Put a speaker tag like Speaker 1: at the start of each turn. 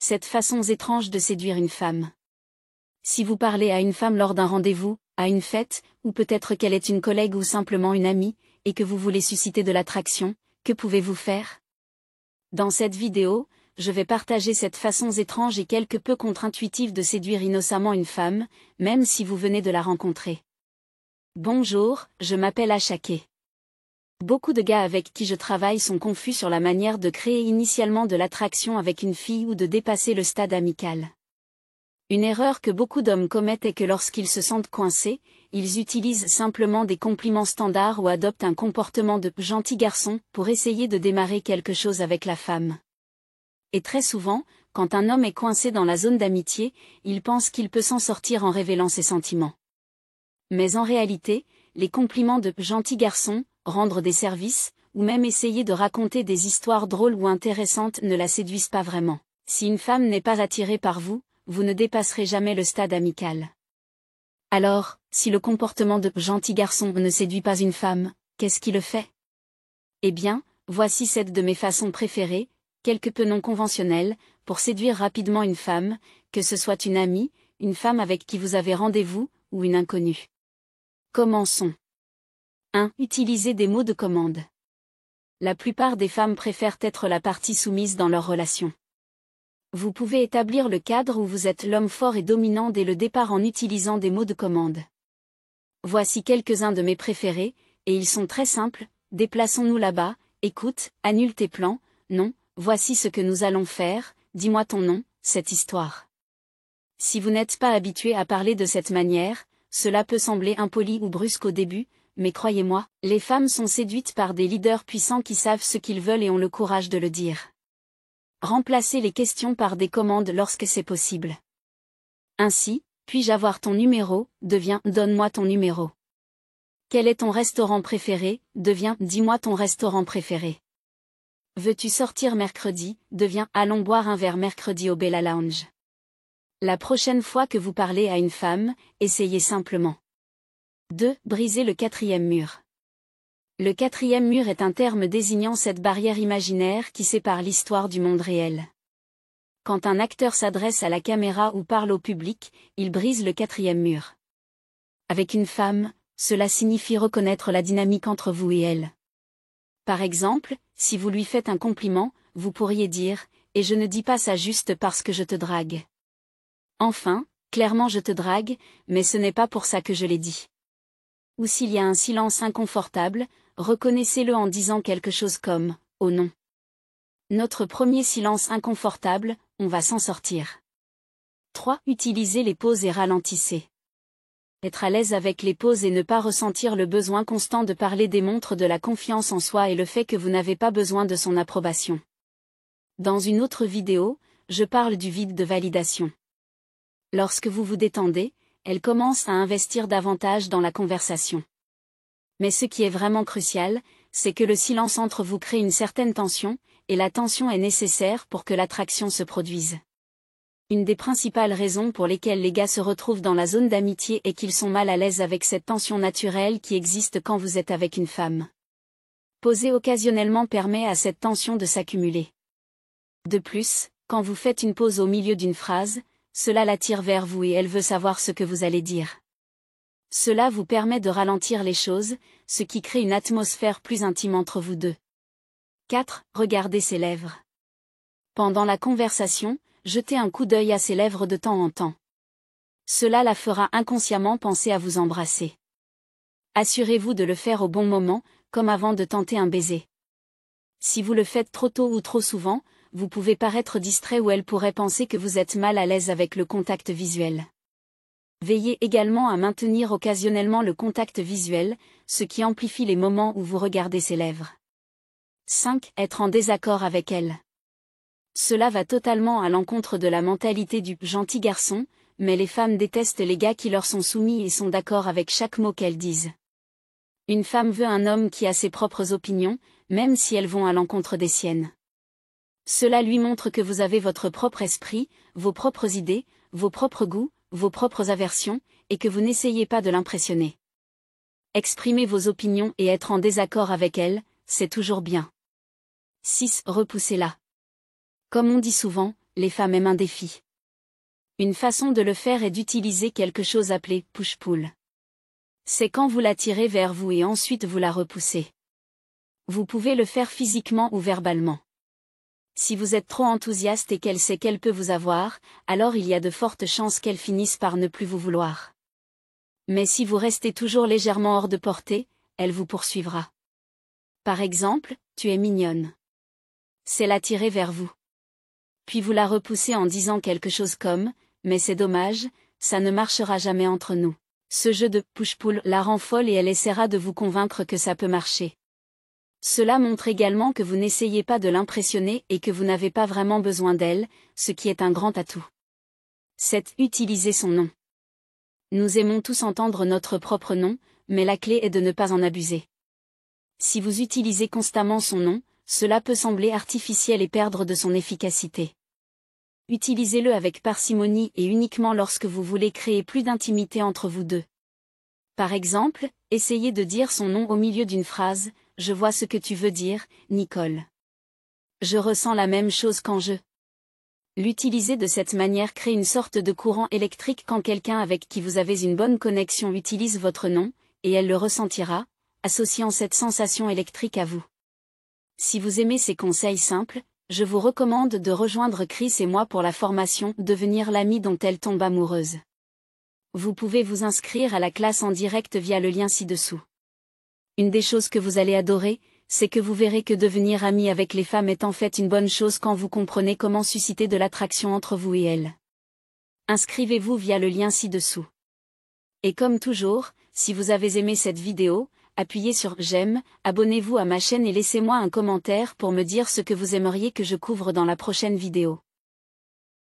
Speaker 1: 7 façons étranges de séduire une femme. Si vous parlez à une femme lors d'un rendez-vous, à une fête, ou peut-être qu'elle est une collègue ou simplement une amie, et que vous voulez susciter de l'attraction, que pouvez-vous faire? Dans cette vidéo, je vais partager 7 façons étranges et quelque peu contre-intuitives de séduire innocemment une femme, même si vous venez de la rencontrer. Bonjour, je m'appelle Ashake. Beaucoup de gars avec qui je travaille sont confus sur la manière de créer initialement de l'attraction avec une fille ou de dépasser le stade amical. Une erreur que beaucoup d'hommes commettent est que lorsqu'ils se sentent coincés, ils utilisent simplement des compliments standards ou adoptent un comportement de « gentil garçon » pour essayer de démarrer quelque chose avec la femme. Et très souvent, quand un homme est coincé dans la zone d'amitié, il pense qu'il peut s'en sortir en révélant ses sentiments. Mais en réalité, les compliments de « gentil garçon », rendre des services, ou même essayer de raconter des histoires drôles ou intéressantes ne la séduisent pas vraiment. Si une femme n'est pas attirée par vous, vous ne dépasserez jamais le stade amical. Alors, si le comportement de « gentil garçon » ne séduit pas une femme, qu'est-ce qui le fait? Eh bien, voici 7 de mes façons préférées, quelque peu non conventionnelles, pour séduire rapidement une femme, que ce soit une amie, une femme avec qui vous avez rendez-vous, ou une inconnue. Commençons. 1. Utilisez des mots de commande. La plupart des femmes préfèrent être la partie soumise dans leur relation. Vous pouvez établir le cadre où vous êtes l'homme fort et dominant dès le départ en utilisant des mots de commande. Voici quelques-uns de mes préférés, et ils sont très simples. Déplaçons-nous là-bas, écoute, annule tes plans, non, voici ce que nous allons faire, dis-moi ton nom, cette histoire. Si vous n'êtes pas habitué à parler de cette manière, cela peut sembler impoli ou brusque au début, mais croyez-moi, les femmes sont séduites par des leaders puissants qui savent ce qu'ils veulent et ont le courage de le dire. Remplacez les questions par des commandes lorsque c'est possible. Ainsi, puis-je avoir ton numéro, devient donne-moi ton numéro. Quel est ton restaurant préféré, devient dis-moi ton restaurant préféré. Veux-tu sortir mercredi, devient allons boire un verre mercredi au Bella Lounge. La prochaine fois que vous parlez à une femme, essayez simplement. 2. Briser le 4e mur. Le 4e mur est un terme désignant cette barrière imaginaire qui sépare l'histoire du monde réel. Quand un acteur s'adresse à la caméra ou parle au public, il brise le 4e mur. Avec une femme, cela signifie reconnaître la dynamique entre vous et elle. Par exemple, si vous lui faites un compliment, vous pourriez dire « Et je ne dis pas ça juste parce que je te drague. » Enfin, clairement je te drague, mais ce n'est pas pour ça que je l'ai dit. Ou s'il y a un silence inconfortable, reconnaissez-le en disant quelque chose comme « Oh non ». Notre premier silence inconfortable, on va s'en sortir. 3. Utilisez les pauses et ralentissez. Être à l'aise avec les pauses et ne pas ressentir le besoin constant de parler démontre de la confiance en soi et le fait que vous n'avez pas besoin de son approbation. Dans une autre vidéo, je parle du vide de validation. Lorsque vous vous détendez, elle commence à investir davantage dans la conversation. Mais ce qui est vraiment crucial, c'est que le silence entre vous crée une certaine tension, et la tension est nécessaire pour que l'attraction se produise. Une des principales raisons pour lesquelles les gars se retrouvent dans la zone d'amitié est qu'ils sont mal à l'aise avec cette tension naturelle qui existe quand vous êtes avec une femme. Poser occasionnellement permet à cette tension de s'accumuler. De plus, quand vous faites une pause au milieu d'une phrase, cela l'attire vers vous et elle veut savoir ce que vous allez dire. Cela vous permet de ralentir les choses, ce qui crée une atmosphère plus intime entre vous deux. 4. Regardez ses lèvres. Pendant la conversation, jetez un coup d'œil à ses lèvres de temps en temps. Cela la fera inconsciemment penser à vous embrasser. Assurez-vous de le faire au bon moment, comme avant de tenter un baiser. Si vous le faites trop tôt ou trop souvent, vous pouvez paraître distrait ou elle pourrait penser que vous êtes mal à l'aise avec le contact visuel. Veillez également à maintenir occasionnellement le contact visuel, ce qui amplifie les moments où vous regardez ses lèvres. 5. Être en désaccord avec elle. Cela va totalement à l'encontre de la mentalité du « gentil garçon », mais les femmes détestent les gars qui leur sont soumis et sont d'accord avec chaque mot qu'elles disent. Une femme veut un homme qui a ses propres opinions, même si elles vont à l'encontre des siennes. Cela lui montre que vous avez votre propre esprit, vos propres idées, vos propres goûts, vos propres aversions, et que vous n'essayez pas de l'impressionner. Exprimer vos opinions et être en désaccord avec elle, c'est toujours bien. 6. Repoussez-la. Comme on dit souvent, les femmes aiment un défi. Une façon de le faire est d'utiliser quelque chose appelé push-pull. C'est quand vous l'attirez vers vous et ensuite vous la repoussez. Vous pouvez le faire physiquement ou verbalement. Si vous êtes trop enthousiaste et qu'elle sait qu'elle peut vous avoir, alors il y a de fortes chances qu'elle finisse par ne plus vous vouloir. Mais si vous restez toujours légèrement hors de portée, elle vous poursuivra. Par exemple, tu es mignonne. C'est l'attirer vers vous. Puis vous la repoussez en disant quelque chose comme, mais c'est dommage, ça ne marchera jamais entre nous. Ce jeu de push-pull la rend folle et elle essaiera de vous convaincre que ça peut marcher. Cela montre également que vous n'essayez pas de l'impressionner et que vous n'avez pas vraiment besoin d'elle, ce qui est un grand atout. 7. Utiliser son nom. Nous aimons tous entendre notre propre nom, mais la clé est de ne pas en abuser. Si vous utilisez constamment son nom, cela peut sembler artificiel et perdre de son efficacité. Utilisez-le avec parcimonie et uniquement lorsque vous voulez créer plus d'intimité entre vous deux. Par exemple, essayez de dire son nom au milieu d'une phrase, « Je vois ce que tu veux dire, Nicole. Je ressens la même chose quand je... » L'utiliser de cette manière crée une sorte de courant électrique quand quelqu'un avec qui vous avez une bonne connexion utilise votre nom, et elle le ressentira, associant cette sensation électrique à vous. Si vous aimez ces conseils simples, je vous recommande de rejoindre Chris et moi pour la formation « Devenir l'amie dont elle tombe amoureuse ». Vous pouvez vous inscrire à la classe en direct via le lien ci-dessous. Une des choses que vous allez adorer, c'est que vous verrez que devenir ami avec les femmes est en fait une bonne chose quand vous comprenez comment susciter de l'attraction entre vous et elles. Inscrivez-vous via le lien ci-dessous. Et comme toujours, si vous avez aimé cette vidéo, appuyez sur « J'aime », abonnez-vous à ma chaîne et laissez-moi un commentaire pour me dire ce que vous aimeriez que je couvre dans la prochaine vidéo.